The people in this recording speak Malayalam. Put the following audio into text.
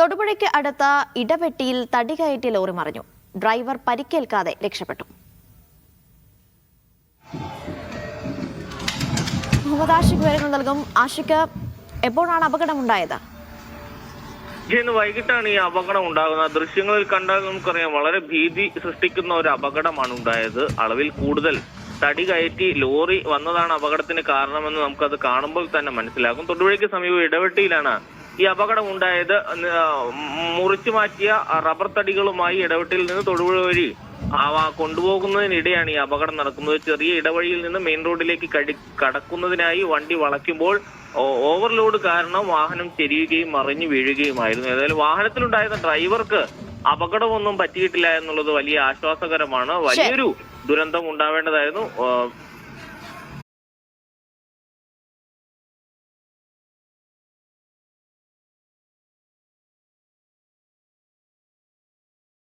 തൊടുപുഴയ്ക്ക് അടുത്ത ഇടവെട്ടിയിൽ തടികയറ്റി ലോറി മറിഞ്ഞു. ഡ്രൈവർ പരിക്കേൽക്കാതെ രക്ഷപ്പെട്ടു. മുഹമ്മദ് ആഷിഖ് വിവരങ്ങൾ നൽകും. ആഷിഖ്, എപ്പോഴാണ് അപകടമുണ്ടായത്? ഇന്ന് വൈകിട്ടാണ് ഈ അപകടം ഉണ്ടാകുന്നത്. ദൃശ്യങ്ങളിൽ കണ്ടാൽ നമുക്കറിയാം വളരെ ഭീതി സൃഷ്ടിക്കുന്ന ഒരു അപകടമാണ് ഉണ്ടായത്. അളവിൽ കൂടുതൽ തടി കയറ്റി ലോറി വന്നതാണ് അപകടത്തിന് കാരണമെന്ന് നമുക്കത് കാണുമ്പോൾ തന്നെ മനസ്സിലാകും. തൊടുപുഴയ്ക്ക് സമീപം ഇടവെട്ടിയിലാണ് ഈ അപകടം ഉണ്ടായത്. മുറിച്ചു മാറ്റിയ റബ്ബർ തടികളുമായി ഇടവെട്ടിയിൽ നിന്ന് തൊടുപുഴ വഴി കൊണ്ടുപോകുന്നതിനിടെയാണ് ഈ അപകടം നടക്കുന്നത്. ചെറിയ ഇടവഴിയിൽ നിന്ന് മെയിൻ റോഡിലേക്ക് കടക്കുന്നതിനായി വണ്ടി വളയ്ക്കുമ്പോൾ ഓവർലോഡ് കാരണം വാഹനം ചെരിയുകയും മറിഞ്ഞു വീഴുകയുമായിരുന്നു. ഏതായാലും വാഹനത്തിലുണ്ടായിരുന്ന ഡ്രൈവർക്ക് അപകടമൊന്നും പറ്റിയിട്ടില്ല എന്നുള്ളത് വലിയ ആശ്വാസകരമാണ്. വലിയൊരു ദുരന്തം ഉണ്ടാവേണ്ടതായിരുന്നു.